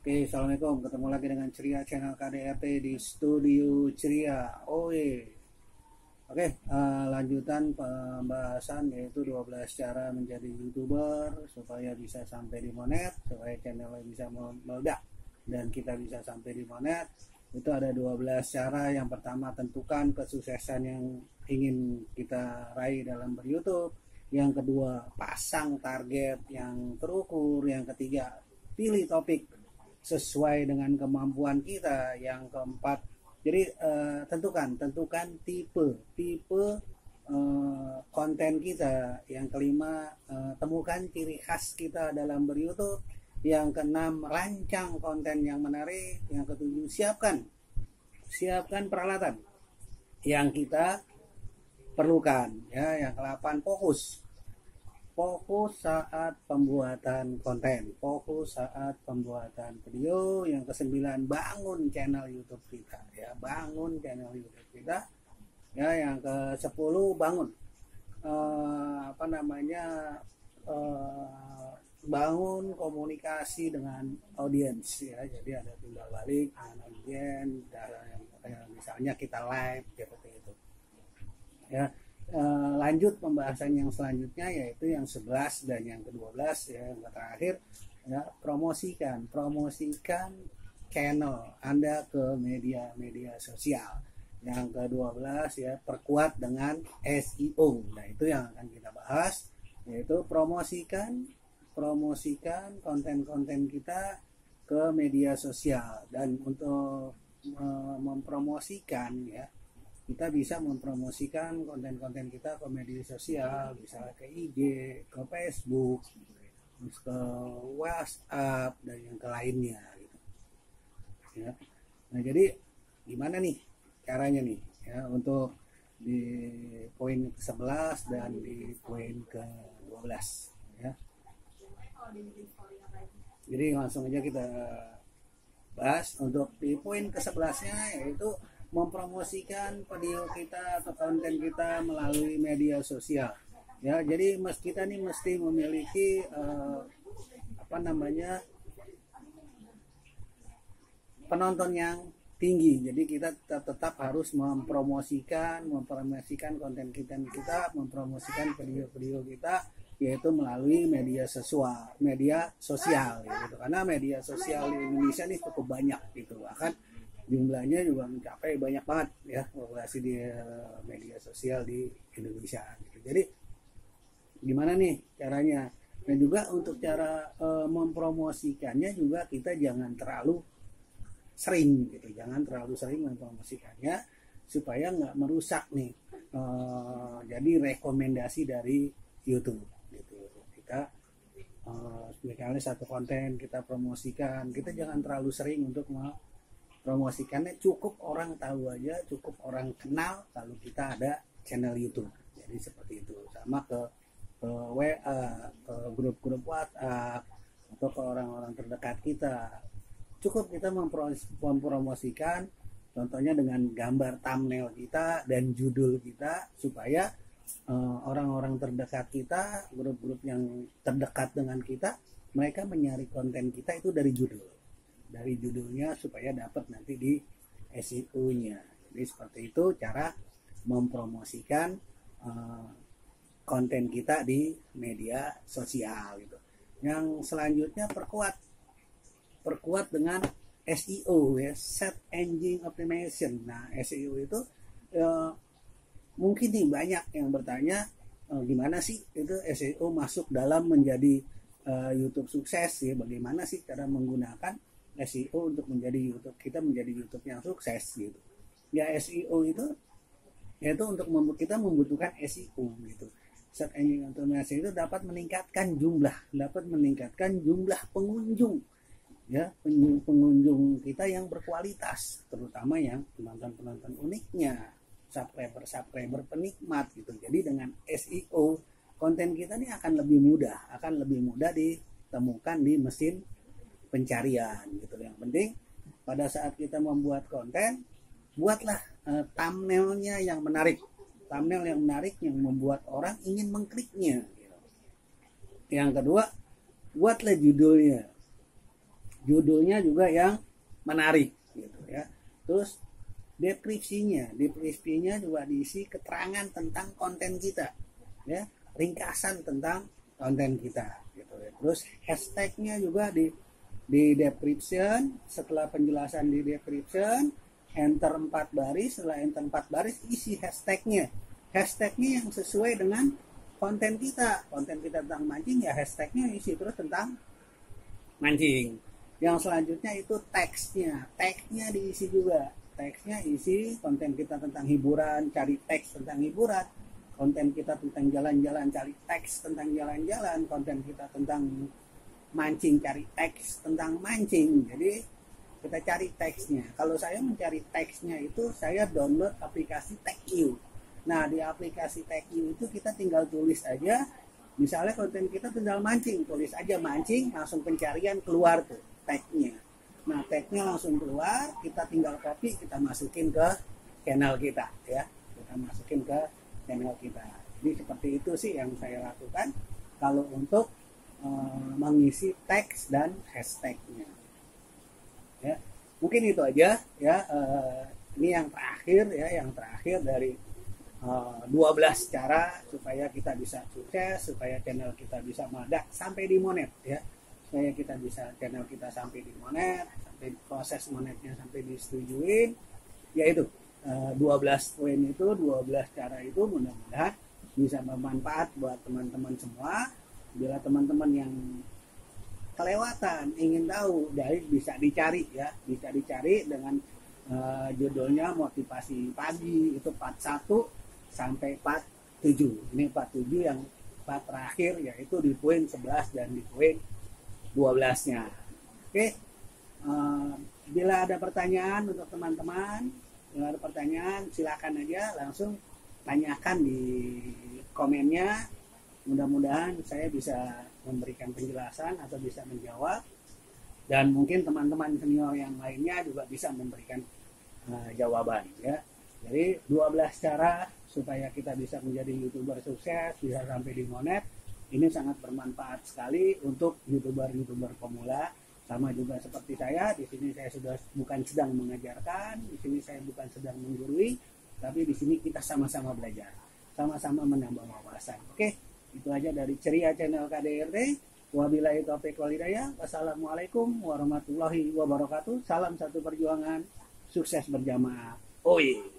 Oke, assalamualaikum. Ketemu lagi dengan Ceria channel KDRT di Studio Ceria. Oke, lanjutan pembahasan yaitu 12 cara menjadi YouTuber supaya bisa sampai di monet, supaya channelnya bisa meledak dan kita bisa sampai di monet. Itu ada 12 cara. Yang pertama, tentukan kesuksesan yang ingin kita raih dalam ber-YouTube. Yang kedua, pasang target yang terukur. Yang ketiga, pilih topik sesuai dengan kemampuan kita. Yang keempat, jadi tentukan tipe konten kita. Yang kelima, temukan ciri khas kita dalam ber-YouTube. Yang keenam, rancang konten yang menarik. Yang ketujuh, siapkan peralatan yang kita perlukan, ya. Yang ke-8, fokus saat pembuatan konten, fokus saat pembuatan video. Yang ke-9, bangun channel YouTube kita, ya, bangun channel YouTube kita, ya. Yang ke-10, bangun bangun komunikasi dengan audiens, ya. Jadi ada timbal balik dengan audiens, misalnya kita live seperti itu, ya. Lanjut pembahasan yang selanjutnya, yaitu yang 11 dan yang ke-12, ya, yang terakhir, ya. Promosikan channel Anda ke media sosial. Yang ke-12, ya, perkuat dengan SEO. Nah, itu yang akan kita bahas, yaitu promosikan konten-konten kita ke media sosial. Dan untuk mempromosikan, ya, kita bisa mempromosikan konten-konten kita ke media sosial, misalnya ke IG, ke Facebook, ke WhatsApp, dan yang ke lainnya, gitu, ya. Nah, jadi gimana nih caranya nih, ya, untuk di poin ke-11 dan di poin ke-12, ya. Jadi langsung aja kita bahas. Untuk di poin ke-11-nya, yaitu mempromosikan video kita atau konten kita melalui media sosial, ya. Jadi kita nih mesti memiliki penonton yang tinggi. Jadi kita tetap harus mempromosikan konten kita, mempromosikan video kita, yaitu melalui media sosial, gitu. Karena media sosial di Indonesia ini cukup banyak, gitu. Bahkan jumlahnya juga mencapai banyak banget, ya, populasi di media sosial di Indonesia, gitu. Jadi gimana nih caranya? Dan juga untuk cara mempromosikannya juga kita jangan terlalu sering, gitu. Jangan terlalu sering mempromosikannya supaya nggak merusak nih jadi rekomendasi dari YouTube, gitu. Kita misalnya satu konten kita promosikan, kita jangan terlalu sering untuk promosikannya. Cukup orang tahu aja, cukup orang kenal kalau kita ada channel YouTube. Jadi seperti itu. Sama ke WA, ke grup-grup WhatsApp, atau ke orang-orang terdekat kita. Cukup kita mempromosikan, contohnya dengan gambar thumbnail kita dan judul kita, supaya orang-orang terdekat kita, grup-grup yang terdekat dengan kita, mereka mencari konten kita itu dari judulnya, supaya dapat nanti di SEO-nya. Jadi seperti itu cara mempromosikan konten kita di media sosial, gitu. Yang selanjutnya, perkuat dengan SEO, ya, Search Engine Optimization. Nah, SEO itu mungkin nih banyak yang bertanya, gimana sih itu SEO masuk dalam menjadi YouTube sukses, ya. Bagaimana sih cara menggunakan SEO untuk menjadi YouTube yang sukses, gitu. Ya, SEO itu yaitu untuk kita membutuhkan SEO, gitu. Search Engine Optimization itu dapat meningkatkan jumlah pengunjung, ya, pengunjung kita yang berkualitas, terutama yang penonton uniknya, subscriber penikmat, gitu. Jadi dengan SEO, konten kita ini akan lebih mudah ditemukan di mesin pencarian, gitu. Yang penting pada saat kita membuat konten, buatlah thumbnailnya yang menarik, yang membuat orang ingin mengkliknya, gitu. Yang kedua, buatlah judulnya judulnya juga yang menarik gitu ya. Terus deskripsinya juga diisi keterangan tentang konten kita ya, ringkasan tentang konten kita gitu ya. Terus hashtagnya juga di description. Setelah penjelasan di description, enter 4 baris. Setelah enter 4 baris, isi hashtagnya yang sesuai dengan konten kita tentang mancing, ya hashtagnya isi terus tentang mancing. Yang selanjutnya itu tagnya diisi juga. Teksnya isi konten kita tentang hiburan, cari teks tentang hiburan. Konten kita tentang jalan-jalan, cari teks tentang jalan-jalan. Konten kita tentang mancing, cari teks tentang mancing. Jadi kita cari teksnya. Kalau saya mencari teksnya itu, saya download aplikasi TagU. Nah, di aplikasi TagU itu kita tinggal tulis aja. Misalnya konten kita tentang mancing, tulis aja mancing, langsung pencarian keluar tuh tagnya. Nah, tagnya langsung keluar, kita tinggal copy, kita masukin ke channel kita ya. Kita masukin ke channel kita. Jadi seperti itu sih yang saya lakukan kalau untuk mengisi teks dan hashtagnya. Ya, mungkin itu aja ya. Ini yang terakhir dari 12 cara supaya kita bisa sukses, supaya channel kita bisa meledak sampai di monet ya. Supaya kita bisa channel kita sampai di monet, sampai proses monetnya sampai disetujuin, yaitu 12 poin itu, 12 cara itu mudah-mudahan bisa bermanfaat buat teman-teman semua. Bila teman-teman yang kelewatan ingin tahu, dari bisa dicari dengan judulnya motivasi pagi, itu part 1 sampai part 7. Ini part 7 yang part terakhir, yaitu di poin 11 dan di poin 12-nya. Oke, bila ada pertanyaan untuk teman-teman, silakan aja langsung tanyakan di komennya. Mudah-mudahan saya bisa memberikan penjelasan atau bisa menjawab, dan mungkin teman-teman senior yang lainnya juga bisa memberikan jawaban ya. Jadi 12 cara supaya kita bisa menjadi YouTuber sukses, bisa sampai di monet. Ini sangat bermanfaat sekali untuk YouTuber pemula. Sama juga seperti saya, di sini saya sudah bukan sedang mengajarkan, di sini saya bukan sedang menggurui, tapi di sini kita sama-sama belajar, sama-sama menambah wawasan. Oke, itu aja dari Ceria Channel KDRT. Wabillahi taufiq wal hidayah. Wassalamualaikum warahmatullahi wabarakatuh. Salam satu perjuangan, sukses berjamaah. Oi.